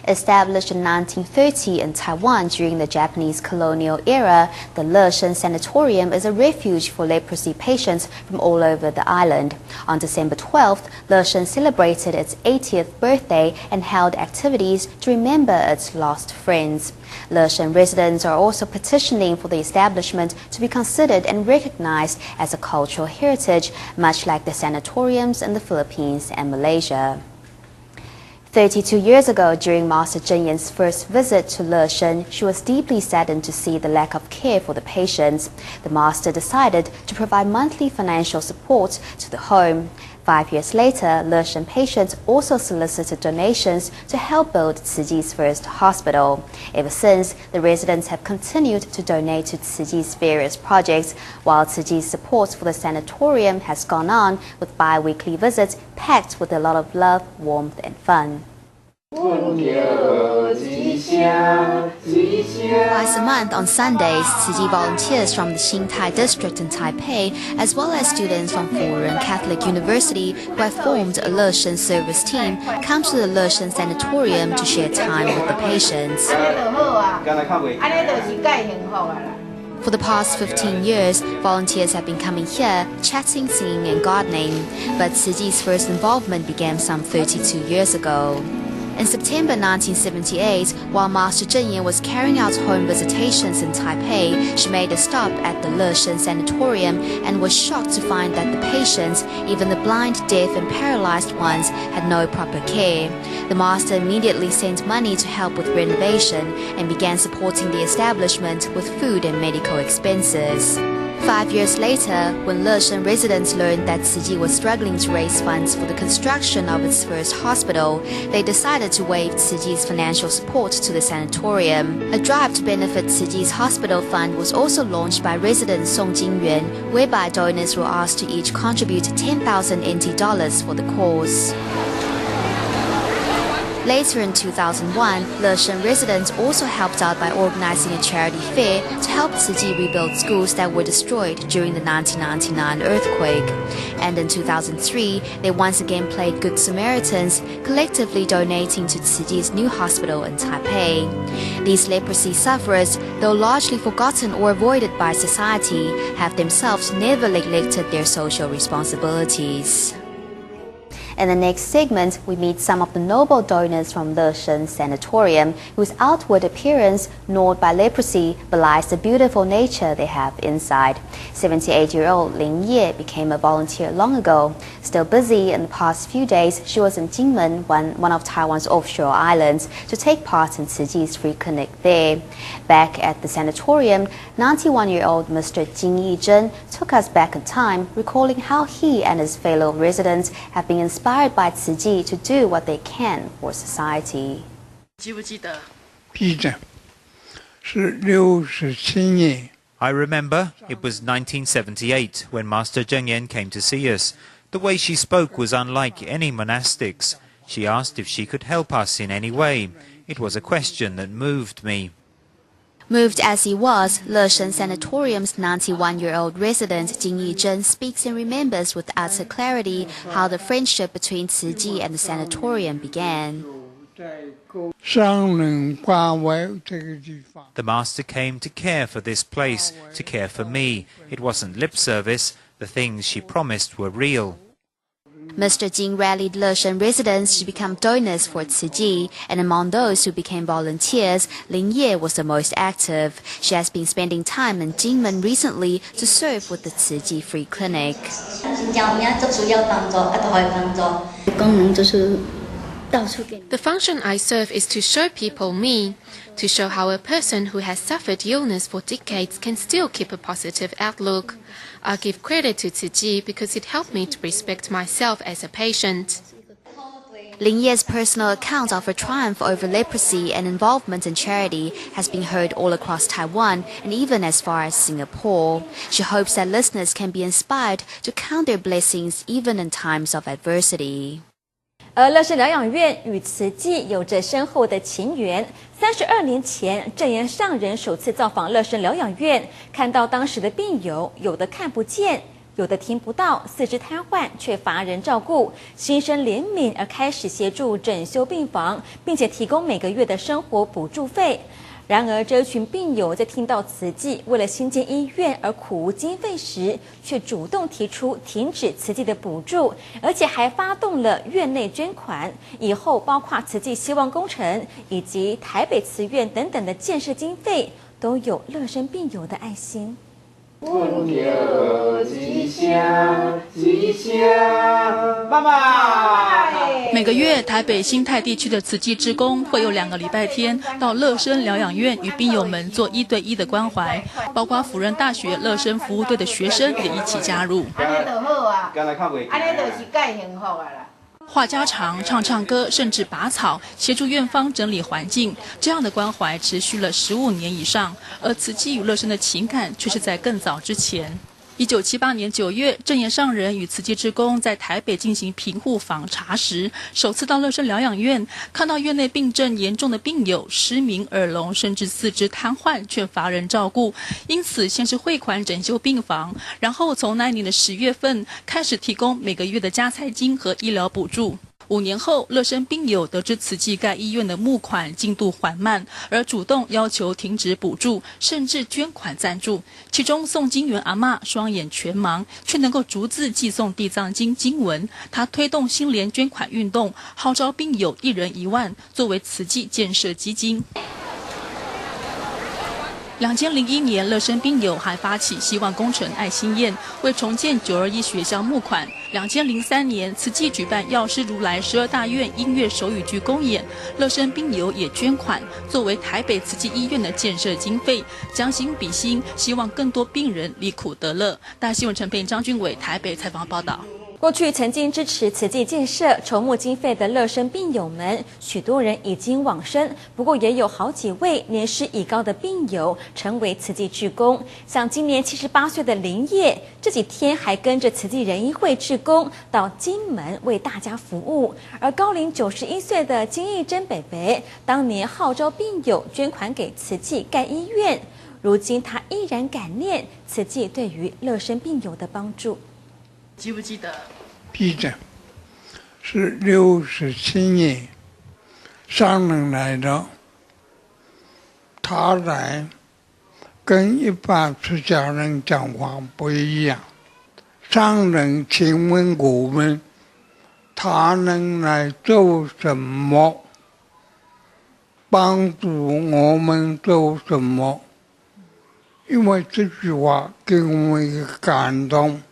Established in 1930 in Taiwan during the Japanese colonial era, the Leshen Sanatorium is a refuge for leprosy patients from all over the island. On December 12th, Leshen celebrated its 80th birthday and held activities to remember its lost friends. Leshen residents are also petitioning for the establishment to be considered and recognized as a cultural heritage, much like the sanatoriums in the Philippines and Malaysia. 32 years ago, during Master Zheng Yan's first visit to Leshen, she was deeply saddened to see the lack of care for the patients. The Master decided to provide monthly financial support to the home. 5 years later, Leshen patients also solicited donations to help build Tzuji's first hospital. Ever since, the residents have continued to donate to Tzuji's various projects, while Tzuji's support for the sanatorium has gone on with bi-weekly visits packed with a lot of love, warmth and fun. Twice a month on Sundays, Tzuji volunteers from the Xingtai district in Taipei, as well as students from Furen Catholic University who have formed a Leshen service team, come to the Leshen Sanatorium to share time with the patients. For the past 15 years, volunteers have been coming here, chatting, singing and gardening. But Tzuji's first involvement began some 32 years ago. In September 1978, while Master Zheng Yan was carrying out home visitations in Taipei, she made a stop at the Leshen Sanatorium and was shocked to find that the patients, even the blind, deaf and paralyzed ones, had no proper care. The Master immediately sent money to help with renovation and began supporting the establishment with food and medical expenses. 5 years later, when Leshen residents learned that Tzuji was struggling to raise funds for the construction of its first hospital, they decided to waive Tzuji's financial support to the sanatorium. A drive to benefit Tzuji's hospital fund was also launched by resident Song Jingyuan, whereby donors were asked to each contribute 10,000 NT dollars for the cause. Later in 2001, Leshen residents also helped out by organizing a charity fair to help Tzuji rebuild schools that were destroyed during the 1999 earthquake. And in 2003, they once again played Good Samaritans, collectively donating to Tzuji's new hospital in Taipei. These leprosy sufferers, though largely forgotten or avoided by society, have themselves never neglected their social responsibilities. In the next segment, we meet some of the noble donors from Leshen Sanatorium, whose outward appearance, gnawed by leprosy, belies the beautiful nature they have inside. 78-year-old Lin Ye became a volunteer long ago. Still busy in the past few days, she was in Jinmen, one of Taiwan's offshore islands, to take part in Tzuji's free clinic there. Back at the sanatorium, 91-year-old Mr. Jing Yizhen took us back in time, recalling how he and his fellow residents have been inspired by Tzuji to do what they can for society. 记不记得？ I remember it was 1978 when Master Zheng Yan came to see us. The way she spoke was unlike any monastics. She asked if she could help us in any way. It was a question that moved me. Moved as he was, Leshen Sanatorium's 91-year-old resident Jing Yizhen speaks and remembers with utter clarity how the friendship between Tzuji and the sanatorium began. The Master came to care for this place, to care for me. It wasn't lip service. The things she promised were real. Mr. Jing rallied Leshen residents to become donors for Tzuji, and among those who became volunteers, Lin Ye was the most active. She has been spending time in Jinmen recently to serve with the Tzuji Free Clinic. The function I serve is to show people me, to show how a person who has suffered illness for decades can still keep a positive outlook. I give credit to Tzuji because it helped me to respect myself as a patient. Lin Ye's personal account of her triumph over leprosy and involvement in charity has been heard all across Taiwan and even as far as Singapore. She hopes that listeners can be inspired to count their blessings even in times of adversity. 乐生疗养院与慈济有着深厚的情缘。32年前，证严上人首次造访乐生疗养院，看到当时的病友，有的看不见，有的听不到，四肢瘫痪，却乏人照顾，心生怜悯而开始协助整修病房，并且提供每个月的生活补助费。然而，这一群病友在听到慈济为了兴建医院而苦无经费时，却主动提出停止慈济的补助，而且还发动了院内捐款，以后包括慈济希望工程以及台北慈院等等的建设经费，都有乐生病友的爱心。问叫吉祥吉祥，妈妈。每个月，台北新泰地区的慈济志工会有2个礼拜天到乐生疗养院与病友们做1对1的关怀，包括辅仁大学乐生服务队的学生也一起加入。安尼就好啊，安尼就是介幸福啊啦。话家常、唱歌，甚至拔草，协助院方整理环境，这样的关怀持续了15年以上。而慈济与乐生的情感却是在更早之前。1978年9月，证严上人与慈济志工在台北进行贫户访查时，首次到乐生疗养院，看到院内病症严重的病友失明、耳聋，甚至四肢瘫痪，却乏人照顾。因此，先是汇款整修病房，然后从那一年的10月份开始提供每个月的加菜金和医疗补助。5年后，乐生病友得知慈济盖医院的募款进度缓慢，而主动要求停止补助，甚至捐款赞助。其中，宋金元阿嬷双眼全盲，却能够逐字寄送地藏经经文。她推动心联捐款运动，号召病友1人1万，作为慈济建设基金。2001年，乐生病友还发起希望工程爱心宴，为重建921学校募款。2003年，慈济举办药师如来12大愿音乐手语剧公演，乐生病友也捐款，作为台北慈济医院的建设经费。将心比心，希望更多病人离苦得乐。大新闻陈佩、张俊伟台北采访报道。过去曾经支持慈济建设、筹募经费的乐生病友们，许多人已经往生，不过也有好几位年事已高的病友成为慈济志工。像今年78岁的林业，这几天还跟着慈济人医会志工到金门为大家服务。而高龄91岁的金义珍北北，当年号召病友捐款给慈济盖医院，如今他依然感念慈济对于乐生病友的帮助。记不记得？记得，是67年，上人来的。他来跟一般出家人讲话不一样。上人请问我们，他能来做什么？帮助我们做什么？因为这句话给我们一个感动。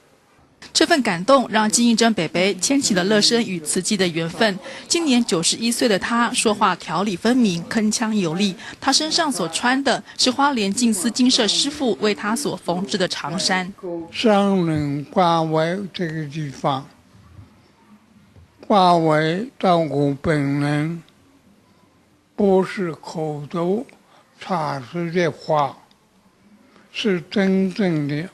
这份感动让金义珍北北牵起了乐生与慈济的缘分。今年91岁的他，说话条理分明，铿锵有力。他身上所穿的是花莲净思金舍师父为他所缝制的长衫。上人挂为这个地方，挂为照顾病人，不是口头查实的话，是真正的。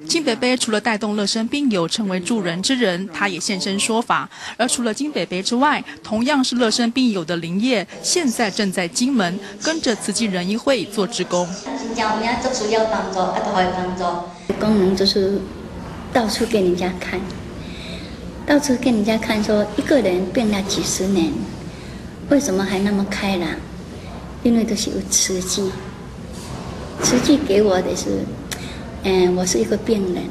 金北北除了带动乐生病友成为助人之人，他也现身说法。而除了金北北之外，同样是乐生病友的林业，现在正在金门跟着慈济人医会做志工。新疆人都需要帮助，都会帮助。功能就是到处给人家看，到处给人家看说一个人病了几10年，为什么还那么开朗？因为都是有慈济，慈济给我的是。我是一个病人，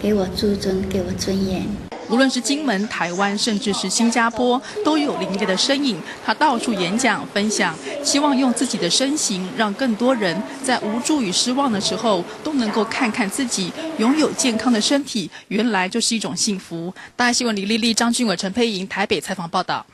给我自尊，给我尊严。无论是金门、台湾，甚至是新加坡，都有林业的身影。他到处演讲、分享，希望用自己的身形，让更多人在无助与失望的时候，都能够看看自己拥有健康的身体，原来就是一种幸福。大爱新闻李丽丽、张俊伟、陈佩莹台北采访报道。